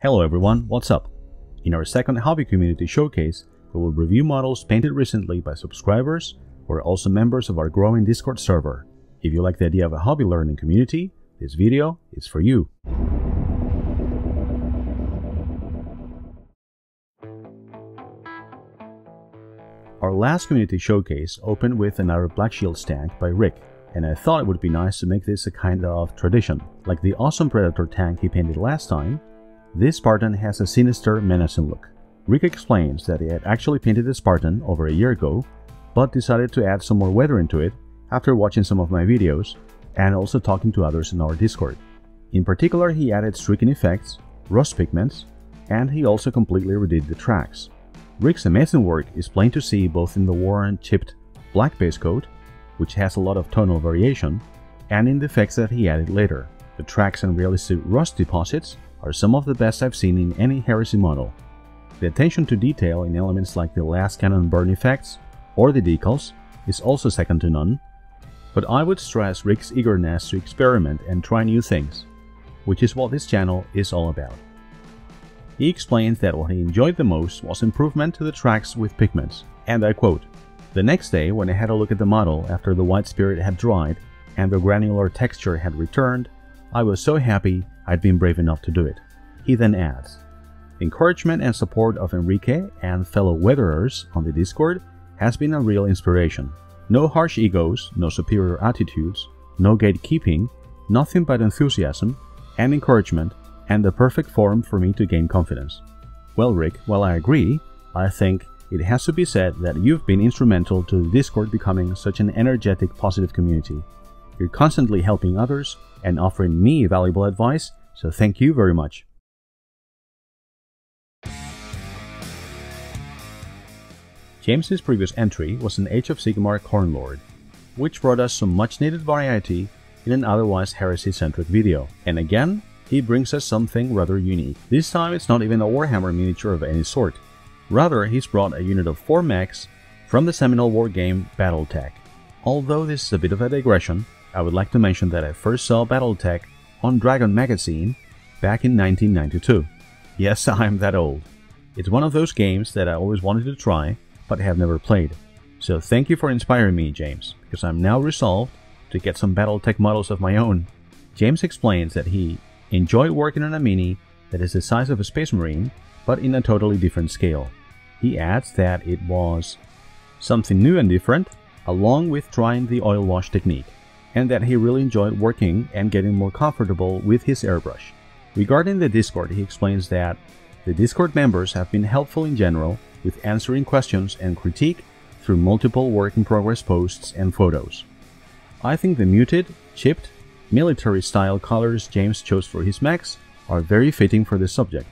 Hello everyone, what's up? In our second hobby community showcase, we will review models painted recently by subscribers who are also members of our growing Discord server. If you like the idea of a hobby learning community, this video is for you. Our last community showcase opened with another Blackshields tank by Rick, and I thought it would be nice to make this a kind of tradition. Like the awesome Predator tank he painted last time, this Spartan has a sinister, menacing look. Rick explains that he had actually painted the Spartan over a year ago, but decided to add some more weather into it after watching some of my videos and also talking to others in our Discord. In particular, he added streaking effects, rust pigments, and he also completely redid the tracks. Rick's amazing work is plain to see both in the worn, chipped black base coat, which has a lot of tonal variation, and in the effects that he added later. The tracks and realistic rust deposits are some of the best I've seen in any Heresy model. The attention to detail in elements like the last cannon burn effects or the decals is also second to none, but I would stress Rick's eagerness to experiment and try new things, which is what this channel is all about. He explains that what he enjoyed the most was improvement to the tracks with pigments, and I quote, "The next day when I had a look at the model after the white spirit had dried and the granular texture had returned, I was so happy I'd been brave enough to do it." He then adds, "The encouragement and support of Enrique and fellow weatherers on the Discord has been a real inspiration. No harsh egos, no superior attitudes, no gatekeeping, nothing but enthusiasm and encouragement, and the perfect forum for me to gain confidence." Well, Rick, while I agree, I think it has to be said that you've been instrumental to the Discord becoming such an energetic, positive community. You're constantly helping others and offering me valuable advice, so thank you very much. James's previous entry was an Age of Sigmar Cornlord, which brought us some much needed variety in an otherwise heresy-centric video. And again, he brings us something rather unique. This time it's not even a Warhammer miniature of any sort. Rather, he's brought a unit of 4 mechs from the seminal war game Battletech. Although this is a bit of a digression, I would like to mention that I first saw Battletech on Dragon Magazine back in 1992. Yes, I'm that old. It's one of those games that I always wanted to try, but have never played. So thank you for inspiring me, James, because I'm now resolved to get some Battletech models of my own. James explains that he enjoyed working on a mini that is the size of a Space Marine, but in a totally different scale. He adds that it was something new and different, along with trying the oil wash technique, and that he really enjoyed working and getting more comfortable with his airbrush. Regarding the Discord, he explains that the Discord members have been helpful in general with answering questions and critique through multiple work-in-progress posts and photos. I think the muted, chipped, military-style colors James chose for his mechs are very fitting for this subject.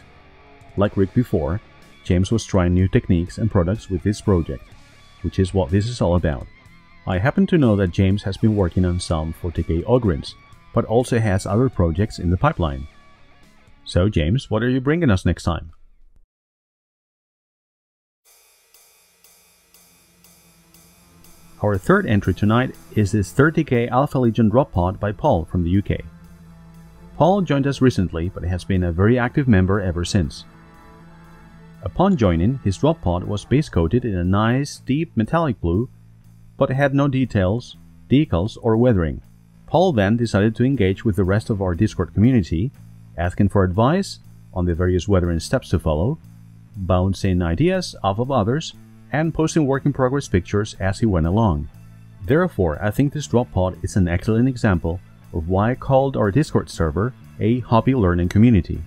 Like Rick before, James was trying new techniques and products with this project, which is what this is all about. I happen to know that James has been working on some 40k Ogryns, but also has other projects in the pipeline. So James, what are you bringing us next time? Our third entry tonight is this 30k Alpha Legion drop pod by Paul from the UK. Paul joined us recently, but has been a very active member ever since. Upon joining, his drop pod was base coated in a nice, deep metallic blue, but had no details, decals, or weathering. Paul then decided to engage with the rest of our Discord community, asking for advice on the various weathering steps to follow, bouncing ideas off of others, and posting work-in-progress pictures as he went along. Therefore, I think this drop pod is an excellent example of why I called our Discord server a hobby learning community.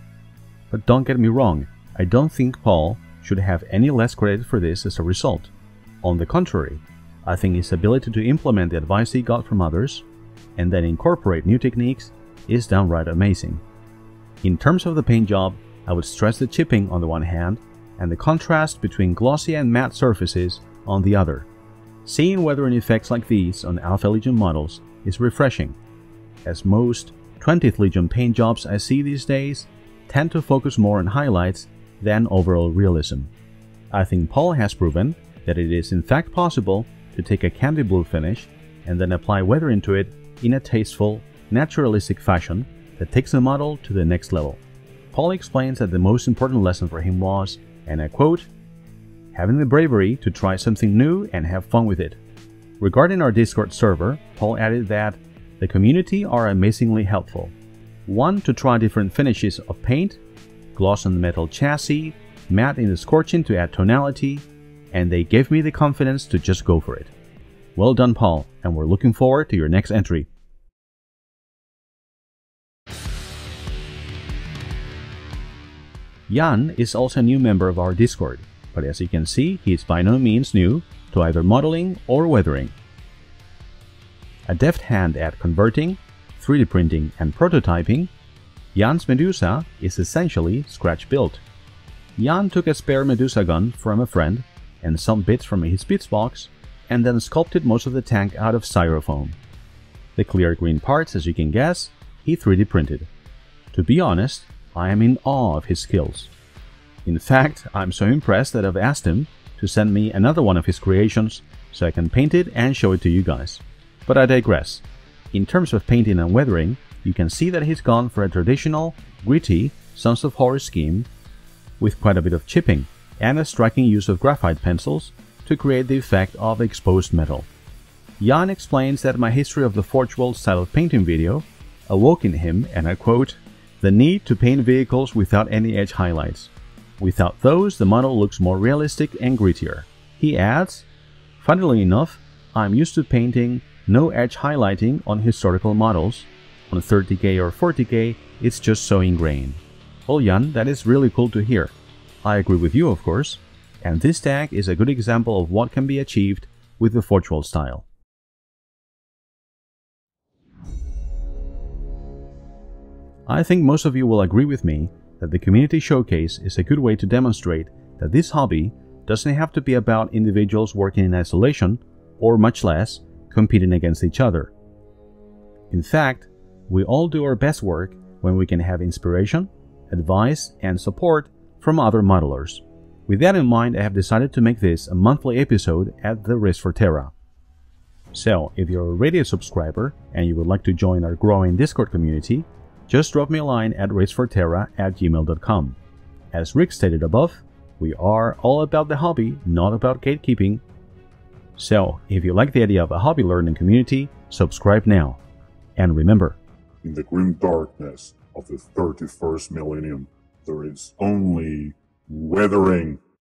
But don't get me wrong, I don't think Paul should have any less credit for this as a result. On the contrary, I think his ability to implement the advice he got from others, and then incorporate new techniques, is downright amazing. In terms of the paint job, I would stress the chipping on the one hand, and the contrast between glossy and matte surfaces on the other. Seeing weathering effects like these on Alpha Legion models is refreshing, as most 20th Legion paint jobs I see these days tend to focus more on highlights than overall realism. I think Paul has proven that it is in fact possible to take a candy blue finish and then apply weather into it in a tasteful, naturalistic fashion that takes the model to the next level. Paul explains that the most important lesson for him was, and I quote, "having the bravery to try something new and have fun with it." Regarding our Discord server, Paul added that the community are amazingly helpful. One, to try different finishes of paint, gloss on the metal chassis, matte in the scorching to add tonality, and they gave me the confidence to just go for it. Well done, Paul, and we're looking forward to your next entry. Jan is also a new member of our Discord, but as you can see, he is by no means new to either modeling or weathering. A deft hand at converting, 3D printing and prototyping, Jan's Medusa is essentially scratch-built. Jan took a spare Medusa gun from a friend and some bits from his bits box, and then sculpted most of the tank out of styrofoam. The clear green parts, as you can guess, he 3D printed. To be honest, I am in awe of his skills. In fact, I'm so impressed that I've asked him to send me another one of his creations so I can paint it and show it to you guys. But I digress. In terms of painting and weathering, you can see that he's gone for a traditional, gritty Sons of Horus scheme with quite a bit of chipping and a striking use of graphite pencils to create the effect of exposed metal. Jan explains that my history of the Forge World style of painting video awoke in him, and I quote, "the need to paint vehicles without any edge highlights. Without those, the model looks more realistic and grittier." He adds, "Funnily enough, I'm used to painting no edge highlighting on historical models. On 30K or 40K, it's just so ingrained." Well, Jan, that is really cool to hear. I agree with you, of course, and this tag is a good example of what can be achieved with the Forge World style. I think most of you will agree with me that the community showcase is a good way to demonstrate that this hobby doesn't have to be about individuals working in isolation, or much less, competing against each other. In fact, we all do our best work when we can have inspiration, advice, and support from other modelers. With that in mind, I have decided to make this a monthly episode at the Risk for Terra. So, if you're already a subscriber and you would like to join our growing Discord community, just drop me a line at riskforterra@gmail.com. As Rick stated above, we are all about the hobby, not about gatekeeping. So, if you like the idea of a hobby learning community, subscribe now. And remember, in the grim darkness of the 31st millennium, there is only weathering.